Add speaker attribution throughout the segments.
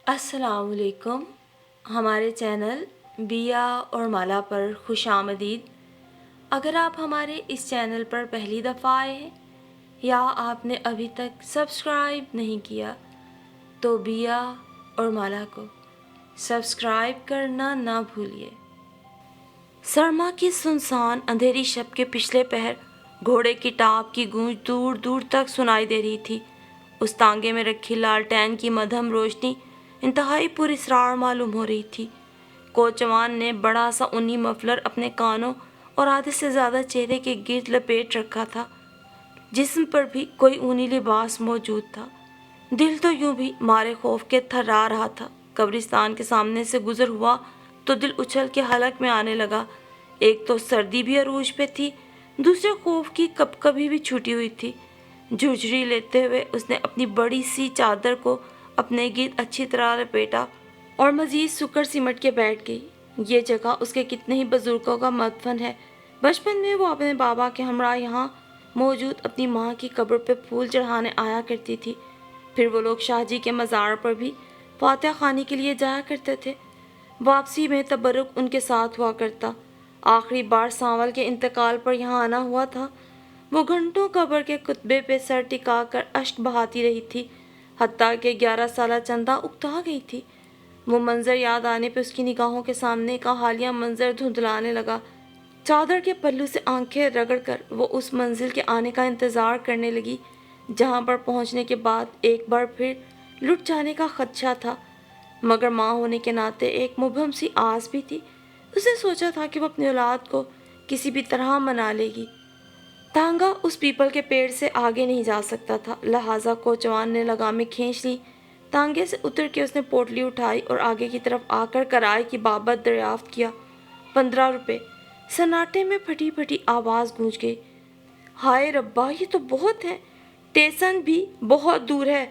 Speaker 1: अस्सलाम वालेकुम। हमारे चैनल बिया और माला पर खुश आमदीद। अगर आप हमारे इस चैनल पर पहली दफ़ा आए हैं या आपने अभी तक सब्सक्राइब नहीं किया तो बिया और माला को सब्सक्राइब करना ना भूलिए। सरमा की सुनसान अंधेरी शब के पिछले पहर घोड़े की टाप की गूंज दूर दूर तक सुनाई दे रही थी। उस तांगे में रखी लालटेन की मध्यम रोशनी इंतहाई पुरस्रार मालूम हो रही थी। कोचवान ने बड़ा सा ऊनी मफलर अपने कानों और आधे से ज़्यादा चेहरे के गिर्द लपेट रखा था। जिस्म पर भी कोई ऊनी लिबास मौजूद था। दिल तो यूं भी मारे खौफ के थर्रा रहा था। कब्रिस्तान के सामने से गुजर हुआ तो दिल उछल के हलक में आने लगा। एक तो सर्दी भी अरूज पे थी, दूसरे खौफ की कभी भी छूटी हुई थी। झुरझुरी लेते हुए उसने अपनी बड़ी सी चादर को अपने गिर्द अच्छी तरह लपेटा और मजीद सुकर सिमट के बैठ गई। ये जगह उसके कितने ही बुजुर्गों का मदफन है। बचपन में वो अपने बाबा के हमरा यहाँ मौजूद अपनी माँ की कब्र पे फूल चढ़ाने आया करती थी। फिर वो लोग शाहजी के मज़ार पर भी फातिहा खानी के लिए जाया करते थे। वापसी में तबरुक उनके साथ हुआ करता। आखिरी बार सांवल के इंतकाल पर यहाँ आना हुआ था। वो घंटों कब्र के कुतबे पे सर टिका कर अश्क बहाती रही थी, हत्ता के 11 साला चंदा उकता गई थी। वो मंजर याद आने पे उसकी निगाहों के सामने का हालिया मंजर धुंधलाने लगा। चादर के पल्लू से आंखें रगड़कर वो उस मंजिल के आने का इंतज़ार करने लगी जहाँ पर पहुँचने के बाद एक बार फिर लुट जाने का खदशा था। मगर माँ होने के नाते एक मुबहम सी आस भी थी। उसने सोचा था कि वो अपनी औलाद को किसी भी तरह मना लेगी। तांगा उस पीपल के पेड़ से आगे नहीं जा सकता था, लिहाजा कोचवान ने लगामें खींच ली। तांगे से उतर के उसने पोटली उठाई और आगे की तरफ आकर किराए की बाबत दरियाफ्त किया। 15 रुपये। सन्नाटे में फटी फटी आवाज़ गूंज गई। हाय रब्बा, ये तो बहुत है। स्टेशन भी बहुत दूर है।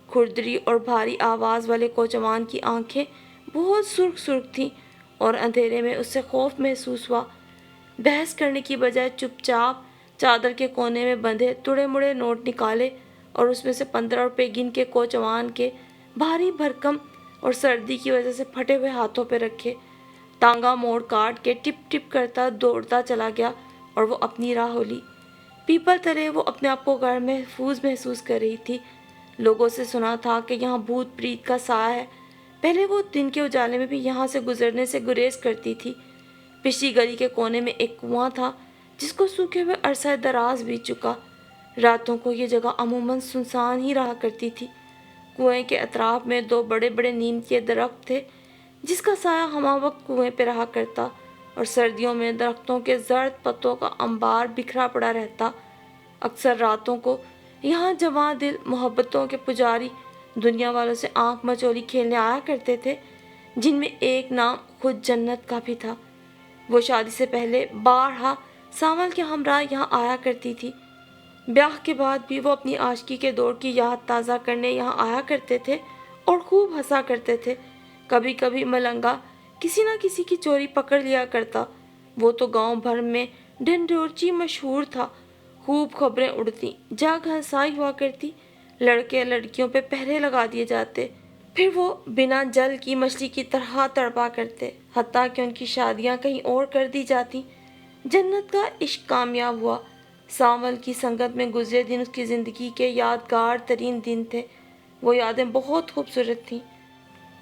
Speaker 1: खुरदरी और भारी आवाज़ वाले कोचवान की आंखें बहुत सुर्ख सुर्ख थीं और अंधेरे में उससे खौफ महसूस हुआ। बहस करने की बजाय चुपचाप चादर के कोने में बंधे तुड़े मुड़े नोट निकाले और उसमें से 15 रुपये गिन के कोचवान के भारी भरकम और सर्दी की वजह से फटे हुए हाथों पर रखे। तांगा मोड़ काट के टिप टिप करता दौड़ता चला गया और वो अपनी राह ली। पीपल तले वो अपने आप को घर महफूज महसूस कर रही थी। लोगों से सुना था कि यहाँ भूत प्रीत का साया है। पहले वो दिन के उजाले में भी यहाँ से गुजरने से गुरेज करती थी। पिछली गली के कोने में एक कुआं था जिसको सूखे हुए अरसा दराज बीत चुका। रातों को ये जगह अमूमन सुनसान ही रहा करती थी। कुएं के अतराफ में 2 बड़े बड़े नीम के दरख्त थे जिसका साया हमा वक्त कुएं पे रहा करता और सर्दियों में दरख्तों के जर्द पत्तों का अंबार बिखरा पड़ा रहता। अक्सर रातों को यहाँ जवां दिल मोहब्बतों के पुजारी दुनिया वालों से आंख मचोली खेलने आया करते थे, जिनमें एक नाम खुद जन्नत का भी था। वो शादी से पहले बारहा सावल के हमरा यहाँ आया करती थी। ब्याह के बाद भी वो अपनी आशिकी के दौर की याद ताज़ा करने यहाँ आया करते थे और खूब हंसा करते थे। कभी कभी मलंगा किसी न किसी की चोरी पकड़ लिया करता। वो तो गांव भर में ढिंढोरची मशहूर था। खूब खबरें उड़ती, जाग हंसाई हुआ करती। लड़के लड़कियों पे पहरे लगा दिए जाते, फिर वो बिना जल की मछली की तरह तड़पा करते, हत्ता कि उनकी शादियां कहीं और कर दी जाती। जन्नत का इश्क कामयाब हुआ। सांवल की संगत में गुजरे दिन उसकी ज़िंदगी के यादगार तरीन दिन थे। वो यादें बहुत खूबसूरत थीं।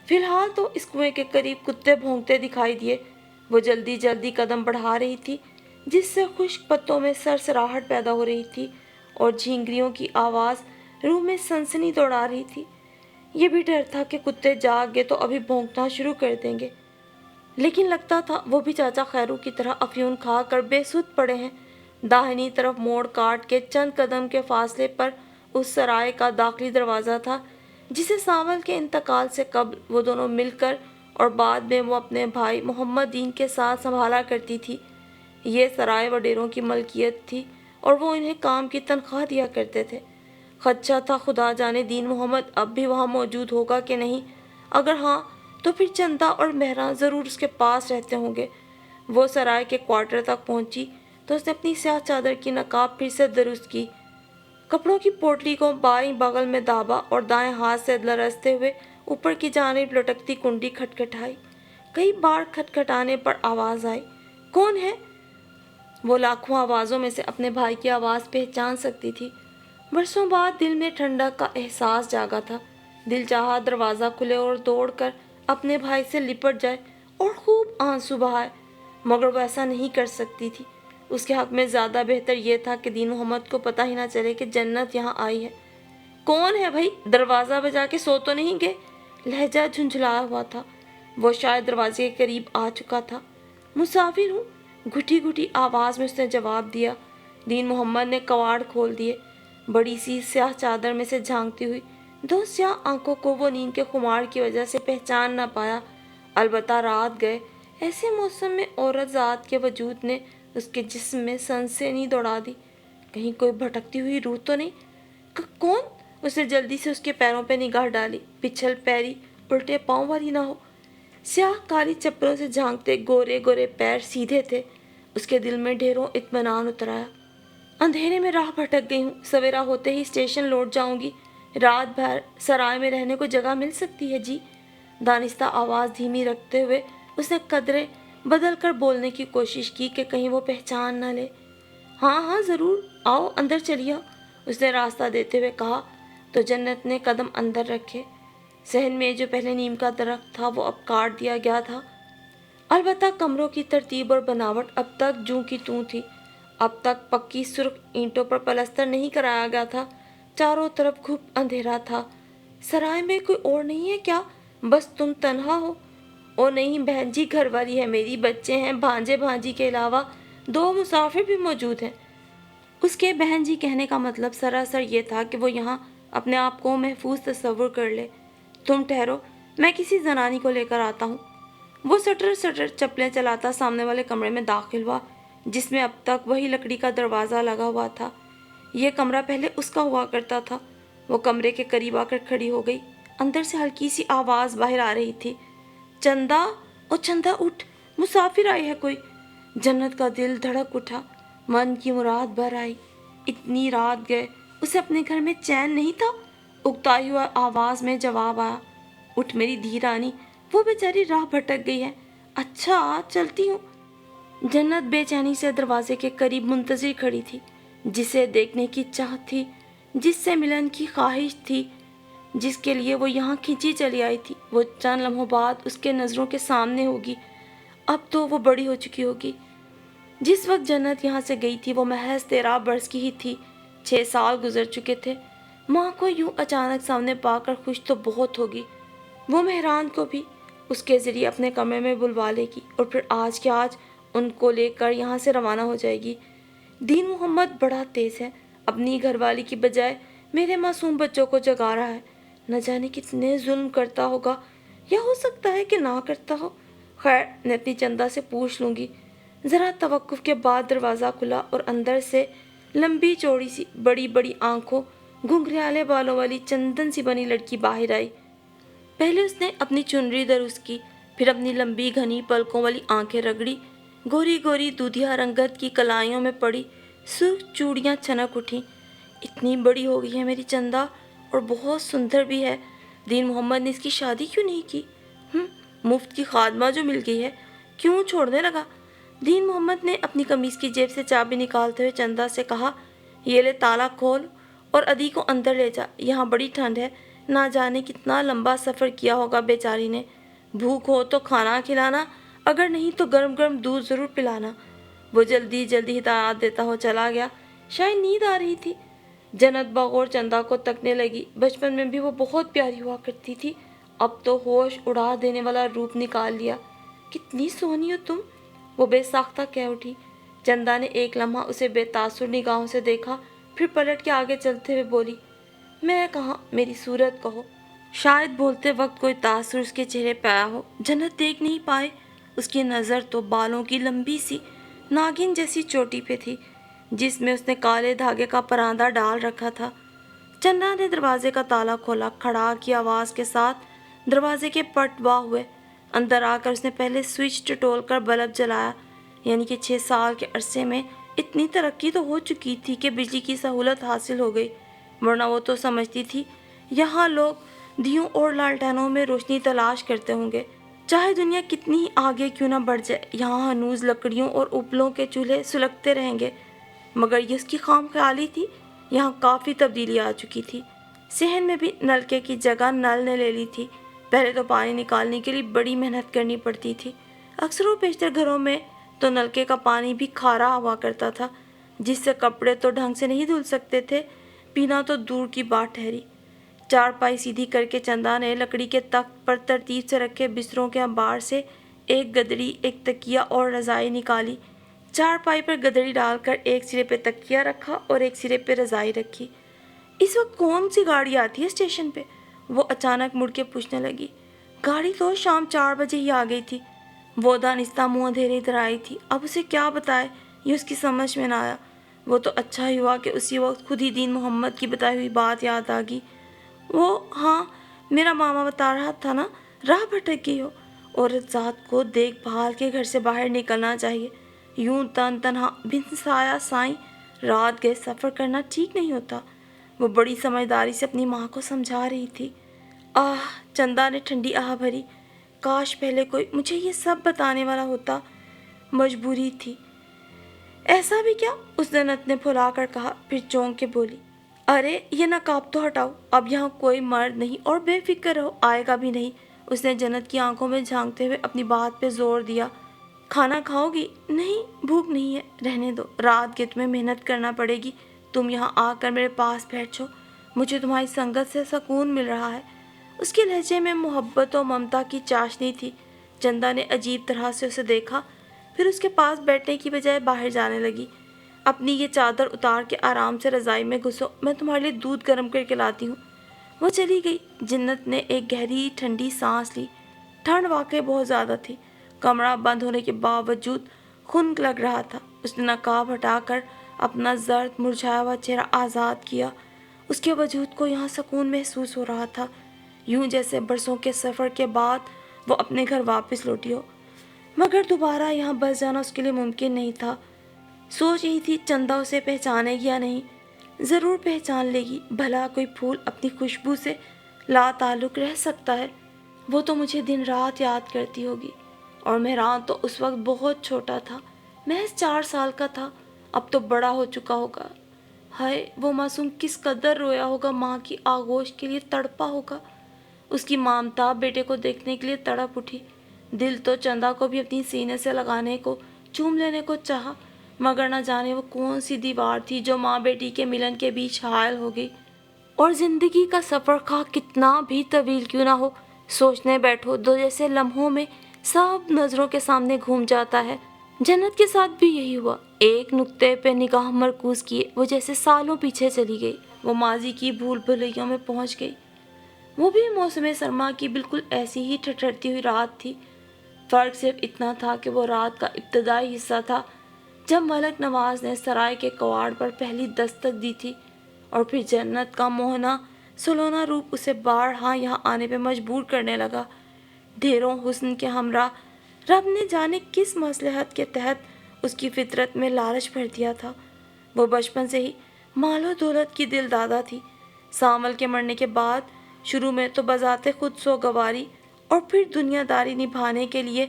Speaker 1: फिलहाल तो इस कुएं के करीब कुत्ते भौंकते दिखाई दिए। वो जल्दी जल्दी कदम बढ़ा रही थी जिससे खुश्क पत्तों में सरसराहट पैदा हो रही थी और झींगरियों की आवाज़ रूह में सनसनी दौड़ा रही थी। ये भी डर था कि कुत्ते जाग गए तो अभी भौंकना शुरू कर देंगे, लेकिन लगता था वो भी चाचा खैरू की तरह अफ्यून खा कर बेसुध पड़े हैं। दाहिनी तरफ मोड़ काट के चंद कदम के फासले पर उस सराय का दाखिली दरवाज़ा था जिसे सांवल के इंतकाल से कब्ल वो दोनों मिलकर और बाद में वो अपने भाई मोहम्मद दीन के साथ संभाला करती थी। ये सराय वडेरों की मलकियत थी और वो इन्हें काम की तनख्वाह दिया करते थे। खदशा था खुदा जाने दीन मोहम्मद अब भी वहाँ मौजूद होगा कि नहीं। अगर हाँ तो फिर चंदा और मेहरा ज़रूर उसके पास रहते होंगे। वो सराय के क्वार्टर तक पहुँची तो उसने अपनी स्याह चादर की नकाब फिर से दुरुस्त की, कपड़ों की पोटली को बाईं बगल में दाबा और दाएं हाथ से लरसते हुए ऊपर की जानिब लटकती कुंडी खटखटाई। कई बार खटखटाने पर आवाज़ आई। कौन है? वो लाखों आवाज़ों में से अपने भाई की आवाज़ पहचान सकती थी। बरसों बाद दिल में ठंडक का एहसास जागा था। दिल चाहा दरवाज़ा खुले और दौड़कर अपने भाई से लिपट जाए और खूब आंसू बहाए, मगर वो ऐसा नहीं कर सकती थी। उसके हक में ज़्यादा बेहतर ये था कि दीन मोहम्मद को पता ही ना चले कि जन्नत यहाँ आई है। कौन है भाई? दरवाज़ा बजा के सो तो नहीं गए? लहजा झुंझलाया हुआ था। वो शायद दरवाजे के करीब आ चुका था। मुसाफिर हूँ, घुटी घुटी आवाज़ में उसने जवाब दिया। दीन मोहम्मद ने कवाड़ खोल दिए। बड़ी सी स्याह चादर में से झांकती हुई दो स्याह आंखों को वो नींद के खुमार की वजह से पहचान ना पाया। अलबत्ता रात गए। ऐसे मौसम में औरत ज़ात के वजूद ने उसके जिस्म में सनसनी दौड़ा दी। कहीं कोई भटकती हुई रूह तो नहीं? कौन? उसने जल्दी से उसके पैरों पर निगाह डाली। पिछल पैरी, उल्टे पाँव वाली ना हो। स्याह काली चप्पलों से झांकते गोरे गोरे पैर सीधे थे। उसके दिल में ढेरों इत्मीनान उतर आया। अंधेरे में राह भटक गई हूँ। सवेरा होते ही स्टेशन लौट जाऊंगी। रात भर सराय में रहने को जगह मिल सकती है जी? दानिस्ता आवाज़ धीमी रखते हुए उसने कदरे बदल कर बोलने की कोशिश की कि कहीं वो पहचान न ले। हाँ हाँ ज़रूर, आओ अंदर चलिए, उसने रास्ता देते हुए कहा। तो जन्नत ने कदम अंदर रखे। सहन में जो पहले नीम का दरख्त था वो अब काट दिया गया था। अलबत्ता कमरों की तरतीब और बनावट अब तक जूं की तूं थी। अब तक पक्की सुर्ख ईंटों पर पलस्तर नहीं कराया गया था। चारों तरफ खूब अंधेरा था। सराय में कोई और नहीं है क्या? बस तुम तन्हा हो? ओ नहीं बहन जी, घर वाली है मेरी, बच्चे हैं, भांजे भांजी के अलावा 2 मुसाफिर भी मौजूद हैं। उसके बहन जी कहने का मतलब सरासर ये था कि वो यहाँ अपने आप को महफूज तस्वुर कर ले। तुम ठहरो, मैं किसी जनानी को लेकर आता हूँ। वो सटर सटर चप्पलें चलाता सामने वाले कमरे में दाखिल हुआ, जिसमें अब तक वही लकड़ी का दरवाज़ा लगा हुआ था। यह कमरा पहले उसका हुआ करता था। वो कमरे के करीब आकर खड़ी हो गई। अंदर से हल्की सी आवाज़ बाहर आ रही थी। चंदा, ओ चंदा उठ, मुसाफिर आई है कोई। जन्नत का दिल धड़क उठा, मन की मुराद भर आई। इतनी रात गए, उसे अपने घर में चैन नहीं था। उगताई हुआ आवाज़ में जवाब आया। उठ मेरी धी रानी, वो बेचारी राह भटक गई है। अच्छा चलती हूँ। जन्नत बेचैनी से दरवाजे के करीब मुंतजिर खड़ी थी। जिसे देखने की चाह थी, जिससे मिलन की ख्वाहिश थी, जिसके लिए वो यहाँ खींची चली आई थी, वो चंद लम्हों बाद उसके नज़रों के सामने होगी। अब तो वो बड़ी हो चुकी होगी। जिस वक्त जन्नत यहाँ से गई थी वो महज 13 बरस की ही थी। 6 साल गुजर चुके थे। माँ को यूं अचानक सामने पाकर खुश तो बहुत होगी। वो मेहरान को भी उसके ज़रिए अपने कमरे में बुलवा लेगी और फिर आज के आज उनको लेकर यहाँ से रवाना हो जाएगी। दीन मोहम्मद बड़ा तेज़ है। अपनी घरवाली की बजाय मेरे मासूम बच्चों को जगा रहा है। न जाने कितने जुल्म करता होगा, या हो सकता है कि ना करता हो। खैर, मैं अपनी चंदा से पूछ लूँगी। ज़रा तवक्कुफ के बाद दरवाज़ा खुला और अंदर से लंबी चौड़ी सी बड़ी बड़ी आँखों, घुंघराले बालों वाली चंदन सी बनी लड़की बाहर आई। पहले उसने अपनी चुनरी दुरुस्त की, फिर अपनी लंबी घनी पलकों वाली आंखें रगड़ी। गोरी गोरी दूधिया रंगत की कलाइयों में पड़ी सुर्ख चूड़ियाँ छनक उठी। इतनी बड़ी हो गई है मेरी चंदा, और बहुत सुंदर भी है। दीन मोहम्मद ने इसकी शादी क्यों नहीं की? मुफ्त की खादमा जो मिल गई है, क्यों छोड़ने लगा? दीन मोहम्मद ने अपनी कमीज़ की जेब से चाबी निकालते हुए चंदा से कहा, ये ले ताला खोल और अदी को अंदर ले जा। यहाँ बड़ी ठंड है, ना जाने कितना लंबा सफ़र किया होगा बेचारी ने। भूख हो तो खाना खिलाना, अगर नहीं तो गर्म गर्म दूध ज़रूर पिलाना। वो जल्दी जल्दी हिदायत देता हो चला गया। शायद नींद आ रही थी। जन्नत बगौर चंदा को तकने लगी। बचपन में भी वो बहुत प्यारी हुआ करती थी, अब तो होश उड़ा देने वाला रूप निकाल लिया। कितनी सोहनी हो तुम, वो बेसाख्ता कह उठी। चंदा ने एक लम्हा उसे बेतासुर निगाहों से देखा, फिर पलट के आगे चलते हुए बोली, मैं कहाँ, मेरी सूरत कहो। शायद बोलते वक्त कोई तासुर उसके चेहरे पे आया हो। जन्नत देख नहीं पाए। उसकी नज़र तो बालों की लंबी सी नागिन जैसी चोटी पे थी, जिसमें उसने काले धागे का परांदा डाल रखा था। चंदा ने दरवाजे का ताला खोला। खड़ाक की आवाज़ के साथ दरवाजे के पट वाह हुए। अंदर आकर उसने पहले स्विच टटोल कर बल्ब जलाया। यानी कि 6 साल के अरसे में इतनी तरक्की तो हो चुकी थी कि बिजली की सहूलत हासिल हो गई, वरना वो तो समझती थी यहाँ लोग دیوں اور لالٹینوں میں روشنی تلاش کرتے ہوں گے۔ چاہے دنیا کتنی ہی آگے کیوں نہ بڑھ جائے، یہاں ہنوز لکڑیوں اور اپلوں کے چولہے سلگتے رہیں گے۔ مگر یہ اس کی خام خیالی تھی، یہاں کافی تبدیلی آ چکی تھی۔ صحن میں بھی نلکے کی جگہ نل نے لے لی تھی۔ پہلے تو پانی نکالنے کے لیے بڑی محنت کرنی پڑتی تھی۔ اکثر و بیشتر گھروں میں تو نلکے کا پانی بھی کھارا ہوا کرتا تھا، جس سے کپڑے تو ڈھنگ سے نہیں دھل سکتے تھے، پینا تو دور کی بات ٹھہری۔ چارپائی سیدھی کر کے چندا نے لکڑی کے تخت پر ترتیب سے رکھے بستروں کے انبار سے ایک گدڑی، ایک تکیہ اور رضائی نکالی۔ چارپائی پر گدڑی ڈال کر ایک سرے پہ تکیہ رکھا اور ایک سرے پہ رضائی رکھی۔ اس وقت کون سی گاڑی آتی ہے اسٹیشن پہ؟ وہ اچانک مڑ کے پوچھنے لگی۔ گاڑی تو شام 4 بجے ہی آ گئی تھی۔ وہ دانستہ منہ اندھیرے ادھر آئی تھی۔ اب اسے کیا بتائے، یہ اس کی سمجھ میں نہ آیا۔ وہ تو اچھا ہی ہوا کہ اسی وقت خود ہی دین محمد کی بتائی ہوئی بات یاد آ گئی۔ وہ ہاں، میرا ماما بتا رہا تھا نا، راہ بھٹک گئی ہو۔ عورت ذات کو دیکھ بھال کے گھر سے باہر نکلنا چاہیے، یوں تن تنہا بن سایہ سائیں رات گئے سفر کرنا ٹھیک نہیں ہوتا۔ وہ بڑی سمجھداری سے اپنی ماں کو سمجھا رہی تھی۔ آہ، چندا نے ٹھنڈی آہ بھری۔ کاش پہلے کوئی مجھے یہ سب بتانے والا ہوتا۔ مجبوری تھی۔ ایسا بھی کیا؟ اس نے نتنے پھلا کر کہا، پھر چونک کے بولی، ارے یہ نقاب تو ہٹاؤ، اب یہاں کوئی مرد نہیں اور بے فکر رہو، آئے گا بھی نہیں۔ اس نے جنت کی آنکھوں میں جھانکتے ہوئے اپنی بات پہ زور دیا۔ کھانا کھاؤ گی؟ نہیں، بھوک نہیں ہے، رہنے دو، رات کے تمہیں محنت کرنا پڑے گی، تم یہاں آ کر میرے پاس بیٹھ جاؤ، مجھے تمہاری سنگت سے سکون مل رہا ہے۔ اس کے لہجے میں محبت و ممتا کی چاشنی تھی۔ چندا نے عجیب طرح سے اسے دیکھا، پھر اس کے پاس بیٹھنے کی بجائے باہر جانے لگی۔ اپنی یہ چادر اتار کے آرام سے رضائی میں گھسو، میں تمہارے لیے دودھ گرم کر کے لاتی ہوں۔ وہ چلی گئی۔ جنت نے ایک گہری ٹھنڈی سانس لی۔ ٹھنڈ واقعی بہت زیادہ تھی۔ کمرہ بند ہونے کے باوجود خنک لگ رہا تھا۔ اس نے نقاب ہٹا کر اپنا زرد مرجھایا ہوا چہرہ آزاد کیا۔ اس کے وجود کو یہاں سکون محسوس ہو رہا تھا، یوں جیسے برسوں کے سفر کے بعد وہ اپنے گھر واپس لوٹی ہو۔ مگر دوبارہ یہاں بس جانا اس کے لیے ممکن نہیں تھا۔ سوچ رہی تھی چندا اسے پہچانے گی یا نہیں۔ ضرور پہچان لے گی، بھلا کوئی پھول اپنی خوشبو سے لا تعلق رہ سکتا ہے۔ وہ تو مجھے دن رات یاد کرتی ہوگی۔ اور مہران تو اس وقت بہت چھوٹا تھا، محض 4 سال کا تھا، اب تو بڑا ہو چکا ہوگا۔ ہائے، وہ معصوم کس قدر رویا ہوگا، ماں کی آغوش کے لیے تڑپا ہوگا۔ اس کی مامتا بیٹے کو دیکھنے کے لیے تڑپ اٹھی۔ دل تو چندا کو بھی اپنی سینے سے لگانے کو، چوم لینے کو چاہا، مگر نہ جانے وہ کون سی دیوار تھی جو ماں بیٹی کے ملن کے بیچ حائل ہو گئی۔ اور زندگی کا سفر خواہ کتنا بھی طویل کیوں نہ ہو، سوچنے بیٹھو تو جیسے لمحوں میں سب نظروں کے سامنے گھوم جاتا ہے۔ جنت کے ساتھ بھی یہی ہوا۔ ایک نقطے پہ نگاہ مرکوز کیے وہ جیسے سالوں پیچھے چلی گئی۔ وہ ماضی کی بھول بھلیوں میں پہنچ گئی۔ وہ بھی موسم سرما کی بالکل ایسی ہی ٹھٹھرتی ہوئی رات تھی۔ فرق صرف اتنا تھا کہ وہ رات کا ابتدائی حصہ تھا جب ملک نواز نے سرائے کے کواڑ پر پہلی دستک دی تھی، اور پھر جنت کا موہنا سلونا روپ اسے بارہا یہاں آنے پہ مجبور کرنے لگا۔ ڈھیروں حسن کے ہمراہ رب نے جانے کس مصلحت کے تحت اس کی فطرت میں لالچ بھر دیا تھا۔ وہ بچپن سے ہی مال و دولت کی دل دادا تھی۔ سانول کے مرنے کے بعد شروع میں تو بذات خود سوگواری اور پھر دنیا داری نبھانے کے لیے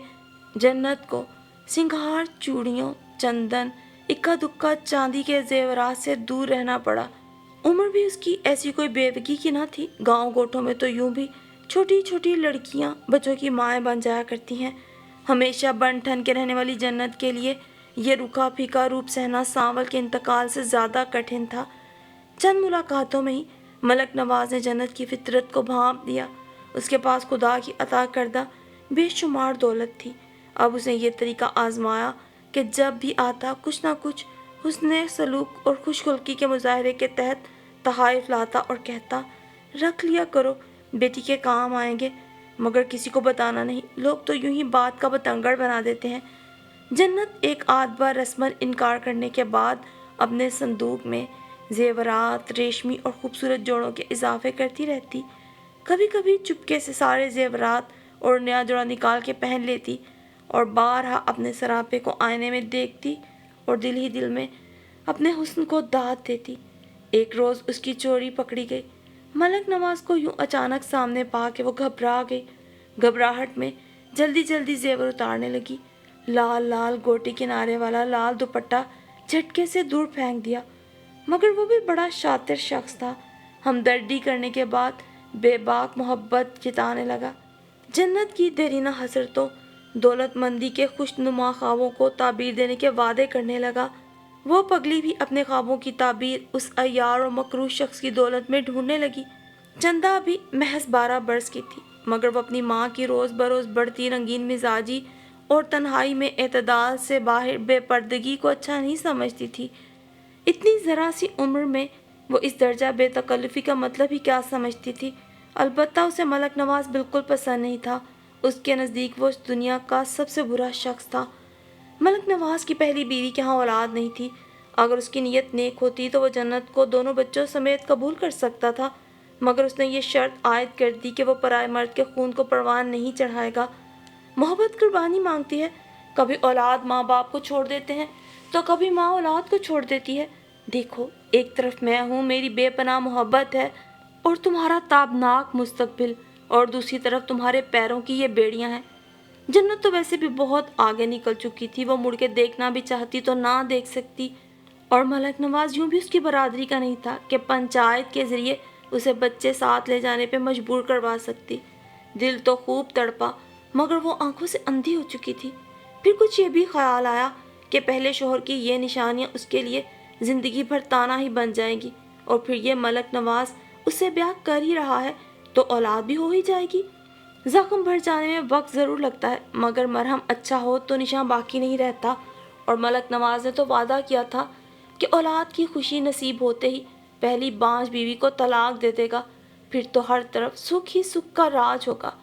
Speaker 1: جنت کو سنگھار، چوڑیوں، چندن، اکا دکا چاندی کے زیورات سے دور رہنا پڑا۔ عمر بھی اس کی ایسی کوئی بیوگی کی نہ تھی۔ گاؤں گوٹھوں میں تو یوں بھی چھوٹی چھوٹی لڑکیاں بچوں کی مائیں بن جایا کرتی ہیں۔ ہمیشہ بن ٹھن کے رہنے والی جنت کے لیے یہ رکھا پھیکا روپ سہنا سانول کے انتقال سے زیادہ کٹھن تھا۔ چند ملاقاتوں میں ہی ملک نواز نے جنت کی فطرت کو بھانپ دیا۔ اس کے پاس خدا کی عطا کردہ بے شمار دولت تھی۔ اب اس نے یہ طریقہ آزمایا کہ جب بھی آتا کچھ نہ کچھ حسن سلوک اور خوش خلقی کے مظاہرے کے تحت تحائف لاتا اور کہتا، رکھ لیا کرو، بیٹی کے کام آئیں گے، مگر کسی کو بتانا نہیں، لوگ تو یوں ہی بات کا بتنگڑ بنا دیتے ہیں۔ جنت ایک آدھ بار رسماً انکار کرنے کے بعد اپنے صندوق میں زیورات، ریشمی اور خوبصورت جوڑوں کے اضافے کرتی رہتی۔ کبھی کبھی چپکے سے سارے زیورات اور نیا جوڑا نکال کے پہن لیتی اور بارہا اپنے سراپے کو آئینے میں دیکھتی اور دل ہی دل میں اپنے حسن کو داد دیتی۔ ایک روز اس کی چوری پکڑی گئی۔ मलक नवाज को यूं अचानक सामने पा के वो घबरा गई। घबराहट में जल्दी जल्दी जेवर उतारने लगी। लाल लाल गोटी किनारे वाला लाल दुपट्टा झटके से दूर फेंक दिया। मगर वो भी बड़ा शातिर शख्स था। हमदर्दी करने के बाद बेबाक मोहब्बत जताने लगा। जन्नत की देरीना हसरतों, दौलतमंदी के खुशनुमा ख्वाबों को ताबीर देने के वादे करने लगा। वो पगली भी अपने ख्वाबों की ताबीर उस अय्यार और मकरूह शख्स की दौलत में ढूंढने लगी। चंदा भी महज 12 बरस की थी, मगर वो अपनी माँ की रोज़ बरोज़ बढ़ती रंगीन मिजाजी और तन्हाई में एतदाल से बाहर बेपर्दगी को अच्छा नहीं समझती थी। इतनी ज़रा सी उम्र में वो इस दर्जा बेतकल्लुफ़ी का मतलब ही क्या समझती थी। अलबत्ता उसे मलक नवाज बिल्कुल पसंद नहीं था। उसके नज़दीक वो इस दुनिया का सबसे बुरा शख्स था। मलक नवाज की पहली बीवी के यहाँ औलाद नहीं थी। अगर उसकी नीयत नेक होती तो वो जन्नत को दोनों बच्चों समेत कबूल कर सकता था, मगर उसने ये शर्त आयद कर दी कि वो पराए मर्द के खून को परवान नहीं चढ़ाएगा। मोहब्बत कुर्बानी मांगती है। कभी औलाद माँ बाप को छोड़ देते हैं तो कभी माँ औलाद को छोड़ देती है। देखो, एक तरफ मैं हूँ, मेरी बेपनाह मोहब्बत है और तुम्हारा ताबनाक मुस्तकबिल, और दूसरी तरफ तुम्हारे पैरों की ये बेड़ियाँ हैं। जन्नत तो वैसे भी बहुत आगे निकल चुकी थी। वो मुड़ के देखना भी चाहती तो ना देख सकती, और मलक नवाज यूं भी उसकी बरादरी का नहीं था कि पंचायत के जरिए उसे बच्चे साथ ले जाने पे मजबूर करवा सकती। दिल तो खूब तड़पा, मगर वो आंखों से अंधी हो चुकी थी। फिर कुछ ये भी ख्याल आया कि पहले शोहर की ये निशानियां उसके लिए ज़िंदगी भर ताना ही बन जाएंगी, और फिर ये मलक नवाज उससे ब्याह कर ही रहा है तो औलाद भी हो ही जाएगी। जख्म भर जाने में वक्त ज़रूर लगता है, मगर मरहम अच्छा हो तो निशान बाकी नहीं रहता। और मलक नवाज ने तो वादा किया था कि औलाद की खुशी नसीब होते ही पहली बांझ बीवी को तलाक दे देगा। फिर तो हर तरफ सुख ही सुख का राज होगा।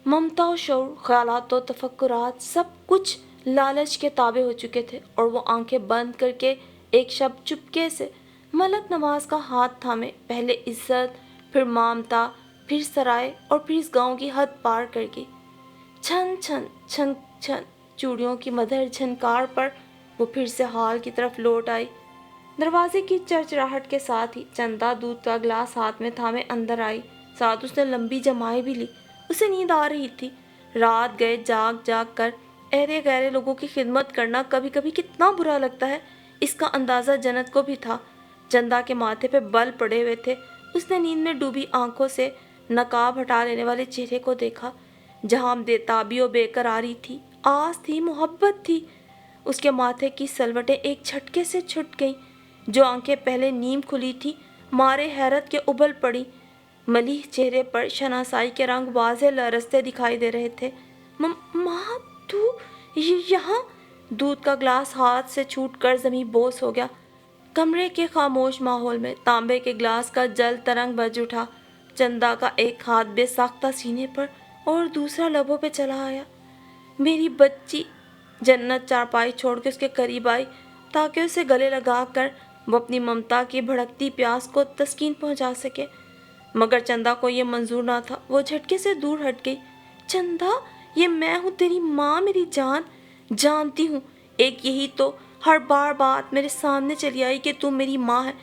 Speaker 1: ममता और शौर, ख्यालात और तफक्कुरात सब कुछ लालच के ताबे हो चुके थे, और वो आंखें बंद करके एक शब्द चुपके से मलक नवाज का हाथ थामे पहले इज्जत, फिर ममता, फिर सराय और फिर इस गांव की हद पार कर गई। छन छन छन छन चूड़ियों की मधुर झनकार पर वो फिर से हॉल की तरफ लौट आई। दरवाजे की चरचराहट के साथ ही चंदा दूध का गिलास हाथ में थामे अंदर आई। साथ उसने लंबी जमाई भी ली। उसे नींद आ रही थी। रात गए जाग जाग कर अहरे गहरे लोगों की खिदमत करना कभी कभी कितना बुरा लगता है, इसका अंदाज़ा जन्नत को भी था। चंदा के माथे पे बल पड़े हुए थे। उसने नींद में डूबी आंखों से नकाब हटा लेने वाले चेहरे को देखा, जहाँ बेताबी और बेकरारी थी, आस थी, मोहब्बत थी। उसके माथे की सलवटें एक झटके से छूट गईं। जो आंखें पहले नीम खुली थी, मारे हैरत के उबल पड़ी। मलीह चेहरे पर शनासाई के रंग वाज़े लरसते दिखाई दे रहे थे। माँ, तू यहाँ? दूध का ग्लास हाथ से छूटकर ज़मीं बोस हो गया। कमरे के खामोश माहौल में तांबे के ग्लास का जल तरंग बज उठा। चंदा का एक हाथ बेसाख्ता सीने पर और दूसरा लबों पे चला आया। मेरी बच्ची। जन्नत चारपाई छोड़ के उसके करीब आई ताकि उसे गले लगाकर वो अपनी ममता की भड़कती प्यास को तस्कीन पहुंचा सके, मगर चंदा को ये मंजूर ना था। वो झटके से दूर हट गई। चंदा, ये मैं हूँ, तेरी माँ, मेरी जान। जानती हूँ, एक यही तो हर बार बात मेरे सामने चली आई कि तू मेरी माँ है।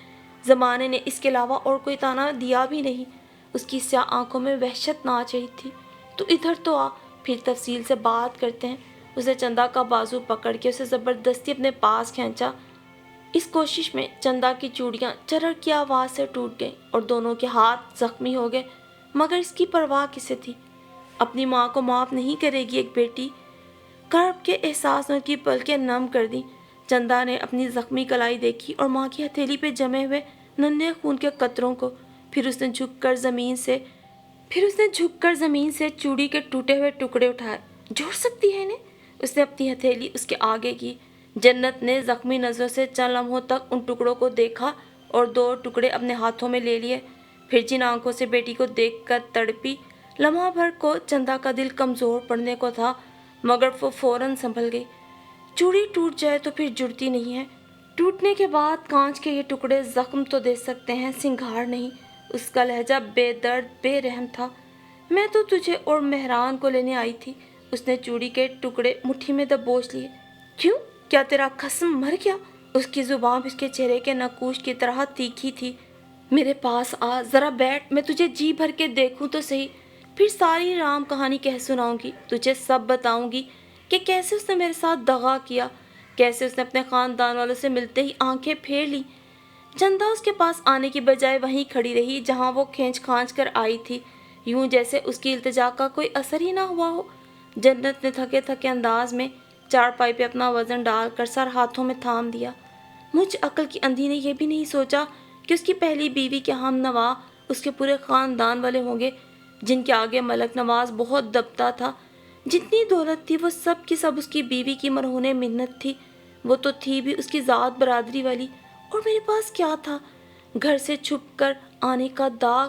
Speaker 1: ज़माने ने इसके अलावा और कोई ताना दिया भी नहीं। उसकी स्याह आंखों में वहशत नाच रही थी। तू इधर तो आ, फिर तफसील से बात करते हैं। उसने चंदा का बाजू पकड़ के उसे ज़बरदस्ती अपने पास खींचा। इस कोशिश में चंदा की चूड़ियां चरर की आवाज़ से टूट गईं और दोनों के हाथ जख्मी हो गए, मगर इसकी परवाह किसे थी। अपनी माँ को माफ़ नहीं करेगी एक बेटी। कर्ब के एहसास में की पलकें नम कर दी। चंदा ने अपनी जख्मी कलाई देखी और माँ की हथेली पे जमे हुए नन्हे खून के कतरों को। फिर उसने झुककर ज़मीन से चूड़ी के टूटे हुए टुकड़े उठाए। जोड़ सकती है इन्हें? उसने अपनी हथेली उसके आगे की। जन्नत ने जख्मी नज़रों से चंद लम्हों तक उन टुकड़ों को देखा और 2 टुकड़े अपने हाथों में ले लिए। फिर जिन आंखों से बेटी को देखकर तड़पी, लम्हा भर को चंदा का दिल कमज़ोर पड़ने को था, मगर वो फौरन संभल गई। चूड़ी टूट जाए तो फिर जुड़ती नहीं है। टूटने के बाद कांच के ये टुकड़े जख्म तो दे सकते हैं, सिंगार नहीं। उसका लहजा बेदर्द बेरहम था। मैं तो तुझे और मेहरान को लेने आई थी। उसने चूड़ी के टुकड़े मुट्ठी में दबोच लिए। क्यों? क्या तेरा खस्म मर गया? उसकी जुबान उसके चेहरे के नकूश की तरह तीखी थी। میرے پاس آ، ذرا بیٹھ، میں تجھے جی بھر کے دیکھوں تو صحیح، پھر ساری رام کہانی کہہ سناؤں گی، تجھے سب بتاؤں گی کہ کیسے اس نے میرے ساتھ دغا کیا، کیسے اس نے اپنے خاندان والوں سے ملتے ہی آنکھیں پھیر لی۔ چندا اس کے پاس آنے کی بجائے وہیں کھڑی رہی جہاں وہ کھینچ کھانچ کر آئی تھی، یوں جیسے اس کی التجا کا کوئی اثر ہی نہ ہوا ہو۔ جنت نے تھکے تھکے انداز میں چارپائی پہ اپنا وزن ڈال کر سر ہاتھوں میں تھام دیا۔ مجھ عقل کی اندھی نے یہ بھی نہیں سوچا کہ اس کی پہلی بیوی کے ہم نوا اس کے پورے خاندان والے ہوں گے، جن کے آگے ملک نواز بہت دبتا تھا۔ جتنی دولت تھی وہ سب کی سب اس کی بیوی کی مرہون منت تھی۔ وہ تو تھی بھی اس کی ذات برادری والی، اور میرے پاس کیا تھا؟ گھر سے چھپ کر آنے کا داغ۔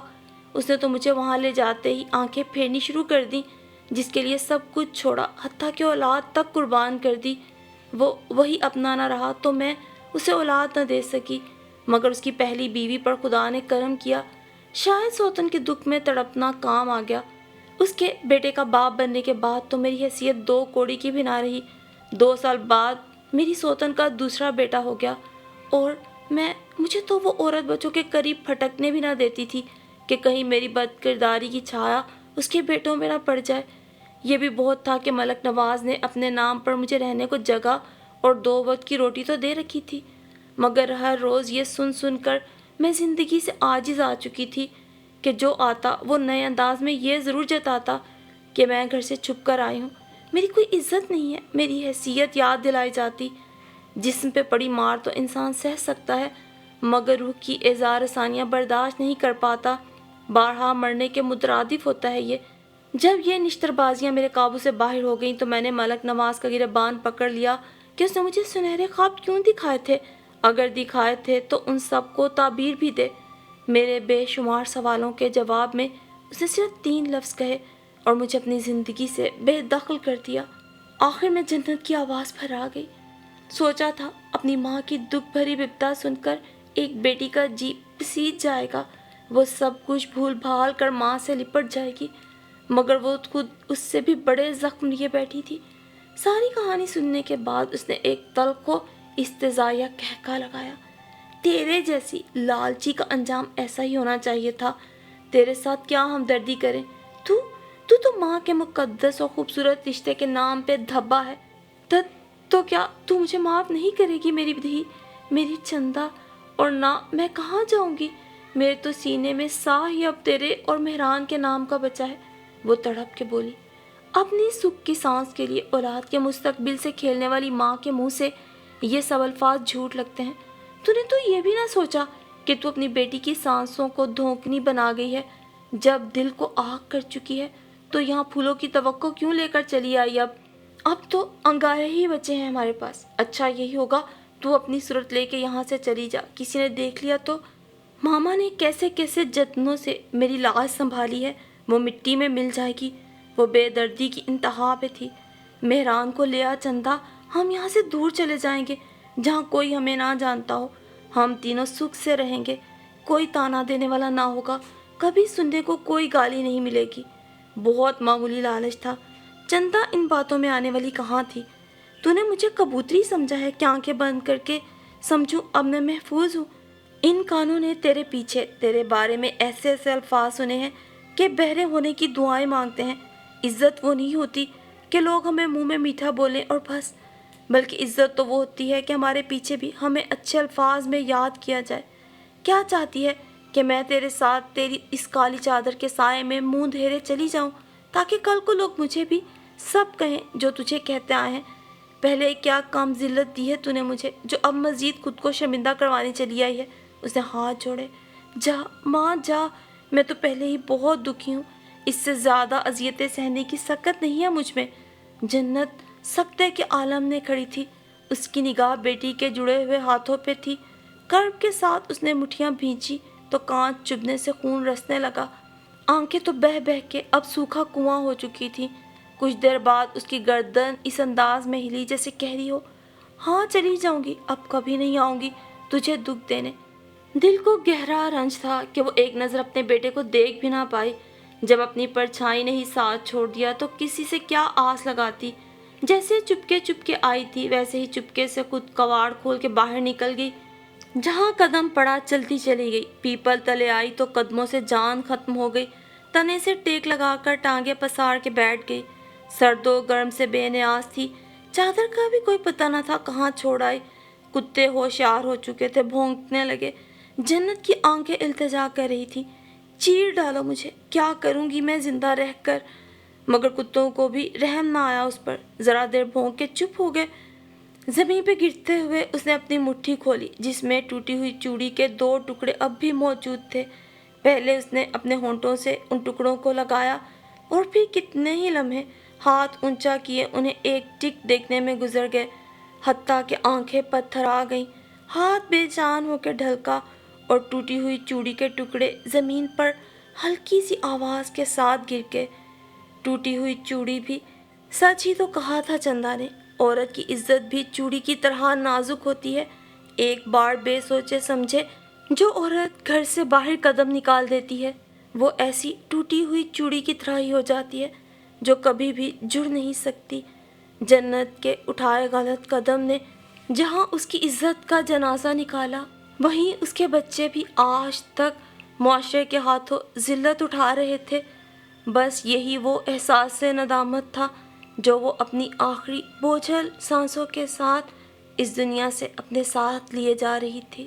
Speaker 1: اس نے تو مجھے وہاں لے جاتے ہی آنکھیں پھیرنی شروع کر دیں، جس کے لیے سب کچھ چھوڑا، حتیٰ کہ اولاد تک قربان کر دی۔ وہ وہی اپنا نہ رہا تو میں اسے اولاد نہ دے سکی، مگر اس کی پہلی بیوی پر خدا نے کرم کیا۔ شاید سوتن کے دکھ میں تڑپنا کام آ گیا۔ اس کے بیٹے کا باپ بننے کے بعد تو میری حیثیت 2 کوڑی کی بھی نہ رہی۔ 2 سال بعد میری سوتن کا دوسرا بیٹا ہو گیا، اور مجھے تو وہ عورت بچوں کے قریب پھٹکنے بھی نہ دیتی تھی کہ کہیں میری بد کرداری کی چھایا اس کے بیٹوں میں نہ پڑ جائے۔ یہ بھی بہت تھا کہ ملک نواز نے اپنے نام پر مجھے رہنے کو جگہ اور 2 وقت کی روٹی تو دے رکھی تھی، مگر ہر روز یہ سن سن کر میں زندگی سے عاجز آ چکی تھی کہ جو آتا وہ نئے انداز میں یہ ضرور جتاتا کہ میں گھر سے چھپ کر آئی ہوں، میری کوئی عزت نہیں ہے، میری حیثیت یاد دلائی جاتی۔ جسم پہ پڑی مار تو انسان سہ سکتا ہے، مگر روح کی اعزار رسانیاں برداشت نہیں کر پاتا۔ بارہا مرنے کے مترادف ہوتا ہے یہ۔ جب یہ نشتر بازیاں میرے قابو سے باہر ہو گئیں تو میں نے ملک نواز کا گریبان پکڑ لیا کہ اس نے مجھے سنہرے خواب کیوں دکھائے تھے، اگر دکھائے تھے تو ان سب کو تعبیر بھی دے۔ میرے بے شمار سوالوں کے جواب میں اس نے صرف 3 لفظ کہے اور مجھے اپنی زندگی سے بے دخل کر دیا۔ آخر میں جنت کی آواز پر آ گئی۔ سوچا تھا اپنی ماں کی دکھ بھری بپتا سن کر ایک بیٹی کا جی پسیج جائے گا، وہ سب کچھ بھول بھال کر ماں سے لپٹ جائے گی، مگر وہ خود اس سے بھی بڑے زخم لیے بیٹھی تھی۔ ساری کہانی سننے کے بعد اس نے ایک تلخ و استہزائیہ کہکا لگایا۔ تیرے جیسی لالچی کا انجام ایسا ہی ہونا چاہیے تھا، تیرے ساتھ کیا ہمدردی کریں، تو ماں کے مقدس اور خوبصورت رشتے کے نام پہ دھبا ہے۔ تو کیا تو مجھے معاف نہیں کرے گی میری دھی، میری چندا؟ اور نہ میں کہاں جاؤں گی، میرے تو سینے میں سا ہی اب تیرے اور مہران کے نام کا بچا ہے۔ وہ تڑپ کے بولی۔ اپنی سکھ کی سانس کے لیے اولاد کے مستقبل سے کھیلنے والی ماں کے منہ سے یہ سب الفاظ جھوٹ لگتے ہیں۔ تو نے تو یہ بھی نہ سوچا کہ تو اپنی بیٹی کی سانسوں کو دھوکنی بنا گئی ہے؟ جب دل کو آگ کر چکی ہے تو یہاں پھولوں کی توقع کیوں لے کر چلی آئی؟ اب تو انگارے ہی بچے ہیں ہمارے پاس۔ اچھا یہی ہوگا تو اپنی صورت لے کے یہاں سے چلی جا، کسی نے دیکھ لیا تو۔ ماما نے کیسے کیسے جتنوں سے میری لاش سنبھالی ہے، وہ مٹی میں مل جائے گی۔ وہ بے دردی کی انتہا پہ تھی۔ مہران کو لے آ چندا، ہم یہاں سے دور چلے جائیں گے جہاں کوئی ہمیں نہ جانتا ہو، ہم تینوں سکھ سے رہیں گے، کوئی تانا دینے والا نہ ہوگا، کبھی سننے کو کوئی گالی نہیں ملے گی۔ بہت معمولی لالچ تھا، چندا ان باتوں میں آنے والی کہاں تھی؟ تو نے مجھے کبوتری سمجھا ہے کہ آنکھیں بند کر کے سمجھوں اب میں محفوظ ہوں؟ ان کانوں نے تیرے پیچھے تیرے بارے میں ایسے ایسے الفاظ سنے ہیں کہ بہرے ہونے کی دعائیں مانگتے ہیں۔ عزت وہ نہیں ہوتی کہ لوگ ہمیں منہ میں میٹھا بولیں اور بس، بلکہ عزت تو وہ ہوتی ہے کہ ہمارے پیچھے بھی ہمیں اچھے الفاظ میں یاد کیا جائے۔ کیا چاہتی ہے کہ میں تیرے ساتھ تیری اس کالی چادر کے سائے میں منہ دھیرے چلی جاؤں تاکہ کل کو لوگ مجھے بھی سب کہیں جو تجھے کہتے آئے ہیں؟ پہلے کیا کم ذلت دی ہے تو نے مجھے، جو اب مزید خود کو شرمندہ کروانے چلی آئی ہے؟ اس نے ہاتھ جوڑے۔ جا ماں جا، میں تو پہلے ہی بہت دکھی ہوں، اس سے زیادہ اذیتیں سہنے کی سکت نہیں ہے مجھ میں۔ جنت سکتے کے عالم نے کھڑی تھی، اس کی نگاہ بیٹی کے جڑے ہوئے ہاتھوں پہ تھی۔ کرب کے ساتھ اس نے مٹھیاں بھینچی تو کانچ چبھنے سے خون رسنے لگا۔ آنکھیں تو بہہ بہہ کے اب سوکھا کنواں ہو چکی تھی۔ کچھ دیر بعد اس کی گردن اس انداز میں ہلی جیسے کہہ رہی ہو، ہاں چلی جاؤں گی، اب کبھی نہیں آؤں گی تجھے دکھ دینے۔ دل کو گہرا رنج تھا کہ وہ ایک نظر اپنے بیٹے کو دیکھ بھی نہ پائی۔ جب اپنی پرچھائی نے ہی ساتھ چھوڑ دیا تو کسی سے کیا آس لگاتی؟ جیسے چپکے چپکے آئی تھی ویسے ہی چپکے سے خود کواڑ کھول کے باہر نکل گئی۔ جہاں قدم پڑا چلتی چلی گئی، پیپل تلے آئی تو قدموں سے جان ختم ہو گئی، تنے سے ٹیک لگا کر ٹانگیں پسار کے بیٹھ گئی، سرد و گرم سے بے نیاز تھی، چادر کا بھی کوئی پتہ نہ تھا کہاں چھوڑ آئی۔ کتے ہوشیار ہو چکے تھے، بھونکنے لگے، جنت کی آنکھیں التجا کر رہی تھی، چیر ڈالو مجھے، کیا کروں گی میں زندہ رہ کر؟ مگر کتوں کو بھی رحم نہ آیا اس پر، ذرا دیر بھونک کے چپ ہو گئے۔ زمین پہ گرتے ہوئے اس نے اپنی مٹھی کھولی جس میں ٹوٹی ہوئی چوڑی کے 2 ٹکڑے اب بھی موجود تھے۔ پہلے اس نے اپنے ہونٹوں سے ان ٹکڑوں کو لگایا اور پھر کتنے ہی لمحے ہاتھ اونچا کیے انہیں ایک ٹک دیکھنے میں گزر گئے، حتیٰ کہ آنکھیں پتھر آ گئیں، ہاتھ بے جان ہو کے ڈھلکا اور ٹوٹی ہوئی چوڑی کے ٹکڑے زمین پر ہلکی سی آواز کے ساتھ گر گئے۔ ٹوٹی ہوئی چوڑی بھی، سچ ہی تو کہا تھا چندا نے، عورت کی عزت بھی چوڑی کی طرح نازک ہوتی ہے۔ ایک بار بے سوچے سمجھے جو عورت گھر سے باہر قدم نکال دیتی ہے وہ ایسی ٹوٹی ہوئی چوڑی کی طرح ہی ہو جاتی ہے جو کبھی بھی جڑ نہیں سکتی۔ جنت کے اٹھائے غلط قدم نے جہاں اس کی عزت کا جنازہ نکالا، وہیں اس کے بچے بھی آج تک معاشرے کے ہاتھوں ذلت اٹھا رہے تھے۔ بس یہی وہ احساس ندامت تھا جو وہ اپنی آخری بوجھل سانسوں کے ساتھ اس دنیا سے اپنے ساتھ لیے جا رہی تھی۔